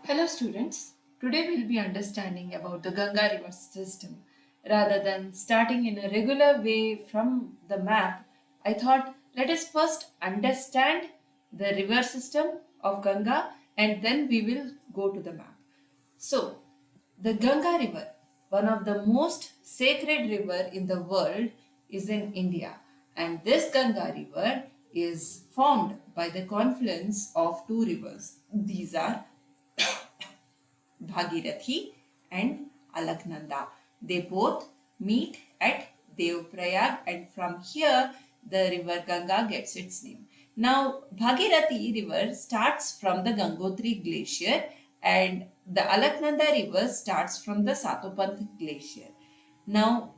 Hello students, today we'll be understanding about the Ganga River System. Rather than starting in a regular way from the map, I thought let us first understand the river system of Ganga and then we will go to the map. So, the Ganga River, one of the most sacred river in the world, is in India, and this Ganga River is formed by the confluence of two rivers. These are Bhagirathi and Alaknanda. They both meet at Devprayag, and from here the river Ganga gets its name. Now, Bhagirathi river starts from the Gangotri glacier and the Alaknanda river starts from the Satopanth glacier. Now,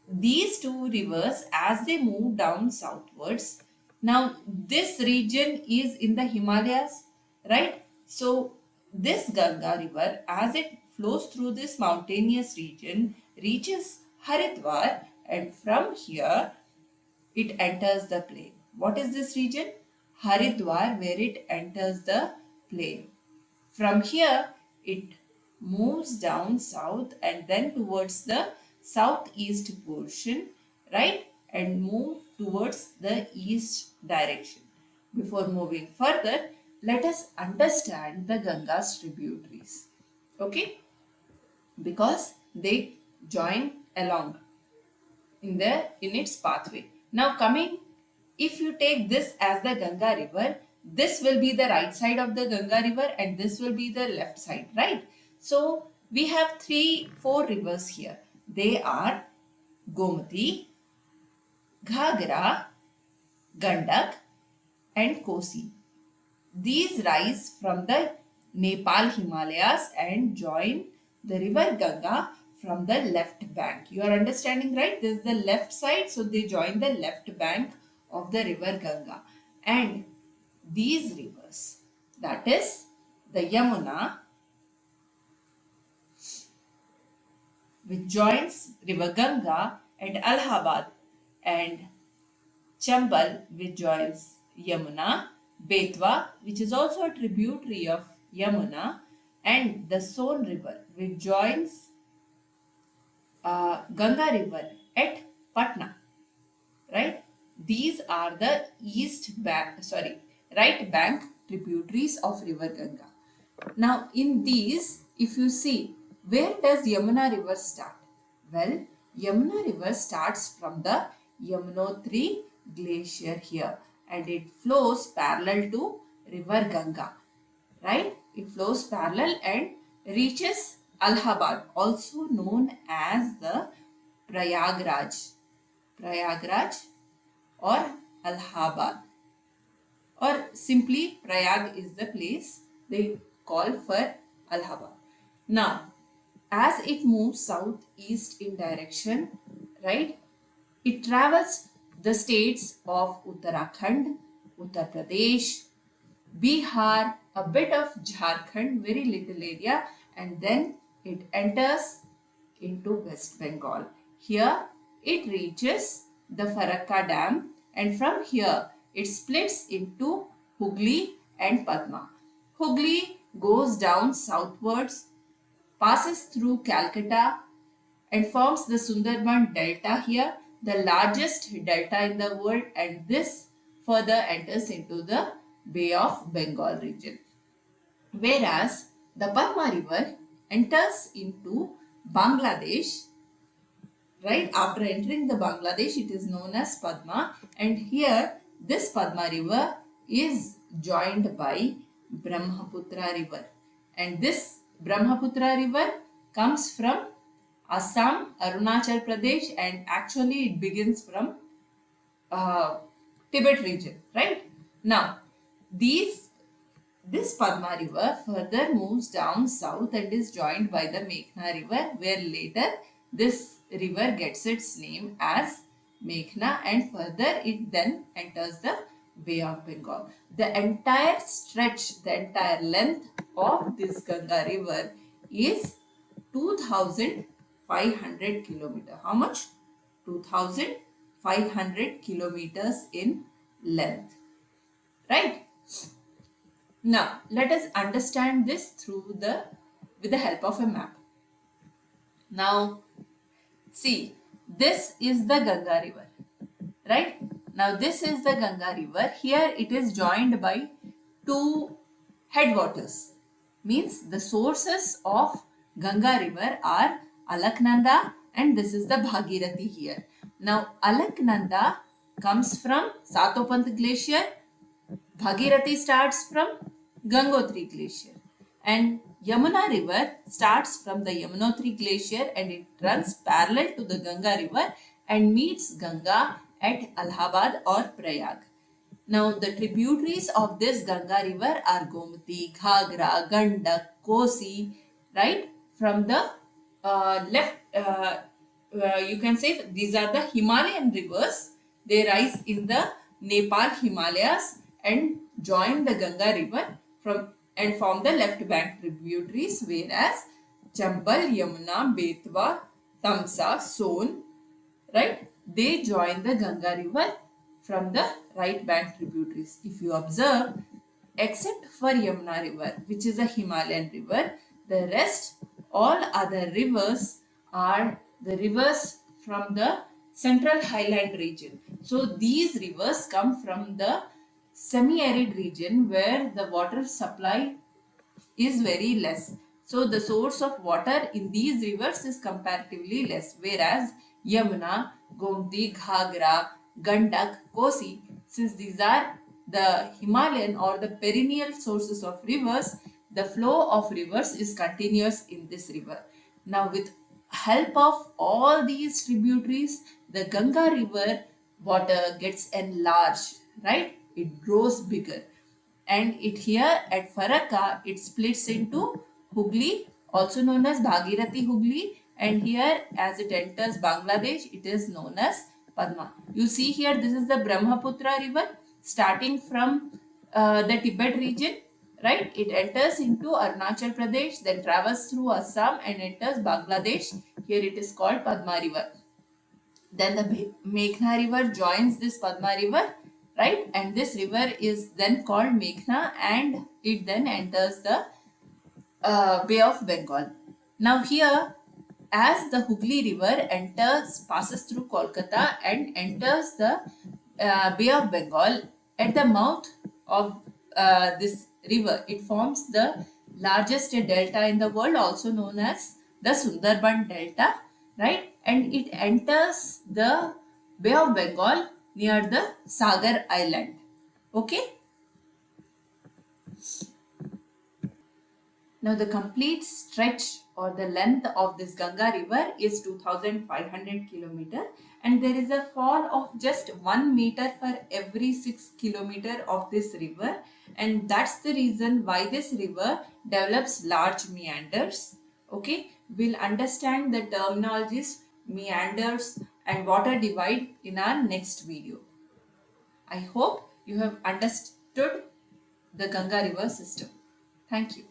these two rivers, as they move down southwards, now this region is in the Himalayas, right? So this Ganga river, as it flows through this mountainous region, reaches Haridwar, and from here it enters the plain. What is this region? Haridwar, where it enters the plain. From here, it moves down south and then towards the southeast portion, right? And move towards the east direction. Before moving further, let us understand the Ganga's tributaries. Okay? Because they join along in its pathway. Now coming, if you take this as the Ganga river, this will be the right side of the Ganga river and this will be the left side, right? So we have four rivers here. They are Gomati, Ghagra, Gandak and Kosi. These rise from the Nepal Himalayas and join the river Ganga from the left bank. You are understanding, right? This is the left side, so they join the left bank of the river Ganga. And these rivers, that is the Yamuna, which joins river Ganga, and Allahabad, and Chambal, which joins Yamuna, Betwa, which is also a tributary of Yamuna, and the Son River, which joins Ganga River at Patna. Right? These are the right bank tributaries of River Ganga. Now, in these, if you see, where does Yamuna River start? Well, Yamuna River starts from the Yamunotri glacier here and it flows parallel to River Ganga. Right? It flows parallel and reaches Allahabad, also known as the Prayagraj. Prayagraj or Allahabad, or simply Prayag is the place they call for Allahabad. Now, as it moves southeast in direction, right, it travels the states of Uttarakhand, Uttar Pradesh, Bihar, a bit of Jharkhand, very little area, and then it enters into West Bengal. Here it reaches the Farakka Dam, and from here it splits into Hooghly and Padma. Hooghly goes down southwards, passes through Calcutta and forms the Sundarban Delta here, the largest delta in the world, and this further enters into the Bay of Bengal region. Whereas the Padma River enters into Bangladesh, right? After entering the Bangladesh, it is known as Padma, and here this Padma River is joined by Brahmaputra River, and this Brahmaputra River comes from Assam, Arunachal Pradesh, and actually it begins from uh, Tibet region, right? Now, this Padma River further moves down south and is joined by the Meghna River, where later this river gets its name as Meghna, and further it then enters the Bay of Bengal. The entire stretch, the entire length of this Ganga River is 2,500 kilometers. How much? 2,500 kilometers in length. Right? Now, let us understand this with the help of a map. Now, see, this is the Ganga River, right? Now, this is the Ganga River. Here it is joined by two headwaters. Means the sources of Ganga River are Alaknanda and this is the Bhagirathi here. Now, Alaknanda comes from Satopant Glacier. Bhagirathi starts from Gangotri Glacier and Yamuna River starts from the Yamunotri Glacier and it runs parallel to the Ganga River and meets Ganga at Allahabad or Prayag. Now the tributaries of this Ganga River are Gomati, Ghagra, Gandak, Kosi, right? From the left, you can say these are the Himalayan rivers. They rise in the Nepal Himalayas and join the Ganga River from and form the left bank tributaries, whereas Chambal, Yamuna, Betwa, Tamsa, Son, right? They join the Ganga River from the right bank tributaries. If you observe, except for Yamuna River, which is a Himalayan river, the rest, all other rivers are the rivers from the central highland region. So these rivers come from the semi-arid region where the water supply is very less. So the source of water in these rivers is comparatively less, whereas Yamuna, Gomti, Ghagra, Gandak, Kosi, since these are the Himalayan or the perennial sources of rivers, the flow of rivers is continuous in this river. Now with help of all these tributaries, the Ganga River water gets enlarged, right? It grows bigger and it here at Faraka it splits into Hooghly, also known as Bhagirathi Hooghly, and here as it enters Bangladesh it is known as Padma. You see here this is the Brahmaputra river starting from the Tibet region, right? It enters into Arunachal Pradesh, then travels through Assam and enters Bangladesh. Here it is called Padma river. Then the Meghna river joins this Padma river, right? And this river is then called Meghna and it then enters the Bay of Bengal. Now here, as the Hooghly river passes through Kolkata and enters the Bay of Bengal, at the mouth of this river, it forms the largest delta in the world, also known as the Sundarban Delta, right? And it enters the Bay of Bengal near the Sagar Island. Okay. Now the complete stretch or the length of this Ganga river is 2500 kilometer and there is a fall of just 1 meter for every 6 kilometer of this river, and that's the reason why this river develops large meanders. Okay, we'll understand the terminologies meanders and water divide in our next video. I hope you have understood the Ganga River system. Thank you.